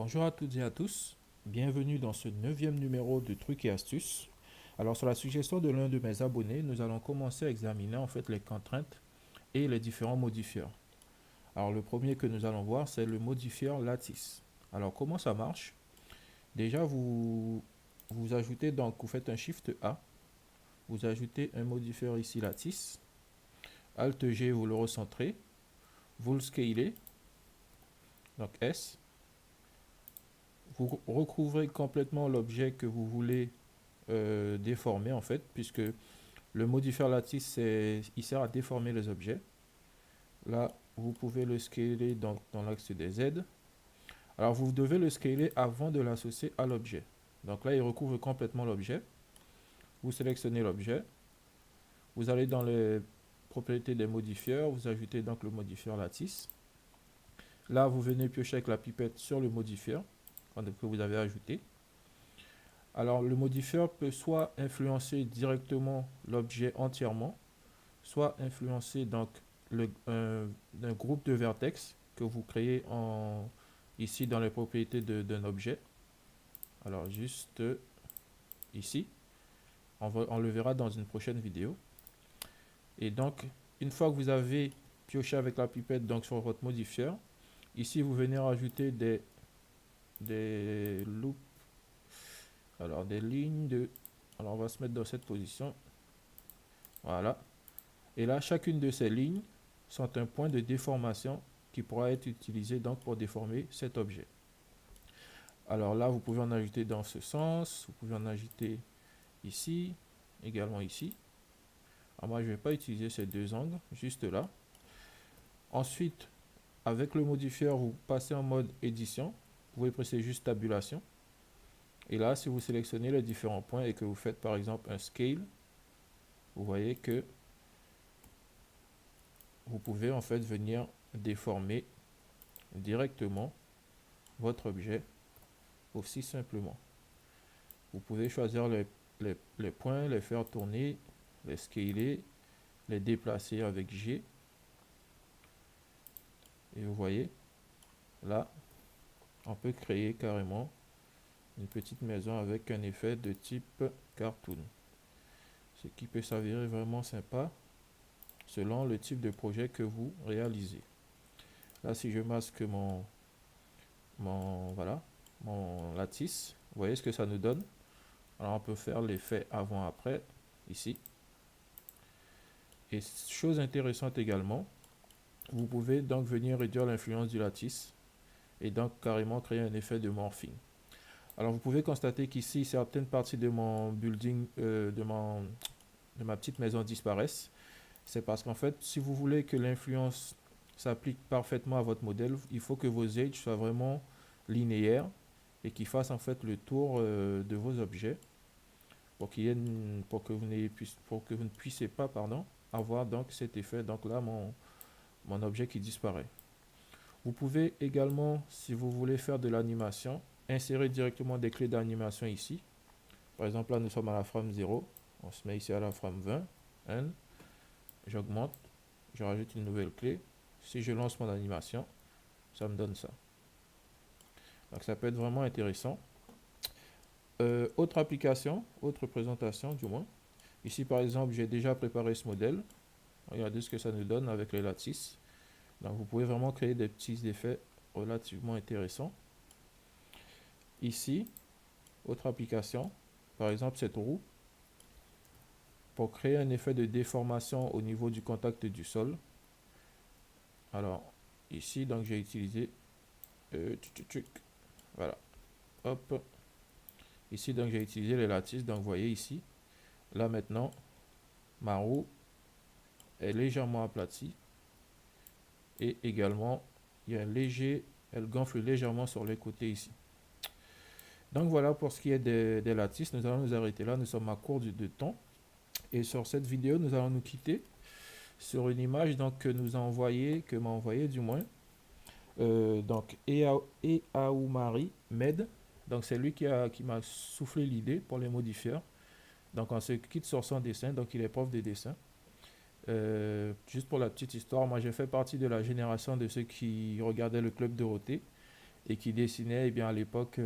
Bonjour à toutes et à tous, bienvenue dans ce neuvième numéro de Trucs et Astuces. Alors sur la suggestion de l'un de mes abonnés, nous allons commencer à examiner en fait les contraintes et les différents modifieurs. Alors le premier que nous allons voir c'est le modifieur lattice. Alors comment ça marche? Déjà vous ajoutez donc, vous faites un Shift A, vous ajoutez un modifieur ici lattice, Alt G vous le recentrez, vous le scalez, donc S, vous recouvrez complètement l'objet que vous voulez déformer en fait, puisque le modifieur lattice il sert à déformer les objets. Là, vous pouvez le scaler dans l'axe des Z. Alors, vous devez le scaler avant de l'associer à l'objet. Donc là, il recouvre complètement l'objet. Vous sélectionnez l'objet. Vous allez dans les propriétés des modifieurs. Vous ajoutez donc le modifieur lattice. Là, vous venez piocher avec la pipette sur le modifieur que vous avez ajouté. Alors, le modifieur peut soit influencer directement l'objet entièrement, soit influencer donc un groupe de vertex que vous créez ici dans les propriétés d'un objet. Alors juste ici, on le verra dans une prochaine vidéo. Et donc, une fois que vous avez pioché avec la pipette donc sur votre modifieur, ici vous venez rajouter des loops, alors des lignes de... Alors on va se mettre dans cette position. Voilà. Et là, chacune de ces lignes sont un point de déformation qui pourra être utilisé donc pour déformer cet objet. Alors là, vous pouvez en ajouter dans ce sens, vous pouvez en ajouter ici, également ici. Alors moi, je ne vais pas utiliser ces deux angles, juste là. Ensuite, avec le modifieur, vous passez en mode édition. Vous pouvez presser juste tabulation. Et là, si vous sélectionnez les différents points et que vous faites par exemple un scale, vous voyez que vous pouvez en fait venir déformer directement votre objet aussi simplement. Vous pouvez choisir les points, les faire tourner, les scaler, les déplacer avec G. Et vous voyez, là, on peut créer carrément une petite maison avec un effet de type cartoon. Ce qui peut s'avérer vraiment sympa selon le type de projet que vous réalisez. Là, si je masque voilà, mon lattice, vous voyez ce que ça nous donne. Alors, on peut faire l'effet avant-après ici. Et chose intéressante également, vous pouvez donc venir réduire l'influence du lattice et donc carrément créer un effet de morphing. Alors vous pouvez constater qu'ici certaines parties de mon building, de ma petite maison disparaissent. C'est parce qu'en fait, si vous voulez que l'influence s'applique parfaitement à votre modèle, il faut que vos edges soient vraiment linéaires et qu'ils fassent en fait le tour de vos objets pour que vous ne puissiez pas avoir donc cet effet. Donc là, mon objet qui disparaît. Vous pouvez également, si vous voulez faire de l'animation, insérer directement des clés d'animation ici. Par exemple, là, nous sommes à la frame 0. On se met ici à la frame 20. J'augmente. Je rajoute une nouvelle clé. Si je lance mon animation, ça me donne ça. Donc, ça peut être vraiment intéressant. Autre application, autre présentation du moins. Ici, par exemple, j'ai déjà préparé ce modèle. Regardez ce que ça nous donne avec les lattices. Donc, vous pouvez vraiment créer des petits effets relativement intéressants. Ici, autre application, par exemple cette roue, pour créer un effet de déformation au niveau du contact du sol. Alors, ici, donc j'ai utilisé, voilà, hop, ici, donc j'ai utilisé les lattices, donc vous voyez ici, là maintenant, ma roue est légèrement aplatie, et également, il y a un léger, elle gonfle légèrement sur les côtés ici. Donc voilà pour ce qui est des lattices, nous allons nous arrêter là, nous sommes à court de temps. Et sur cette vidéo, nous allons nous quitter sur une image donc, que m'a envoyé du moins. Donc Eaoumari Med. Donc c'est lui qui m'a soufflé l'idée pour les modifieurs. Donc on se quitte sur son dessin, donc il est prof de dessin. Juste pour la petite histoire, moi j'ai fait partie de la génération de ceux qui regardaient le Club Dorothée. et qui dessinait eh bien, à l'époque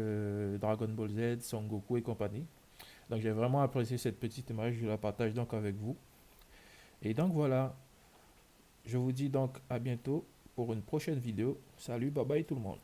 Dragon Ball Z, Son Goku et compagnie. Donc j'ai vraiment apprécié cette petite image, je la partage donc avec vous. Et donc voilà, je vous dis donc à bientôt pour une prochaine vidéo. Salut, bye bye tout le monde.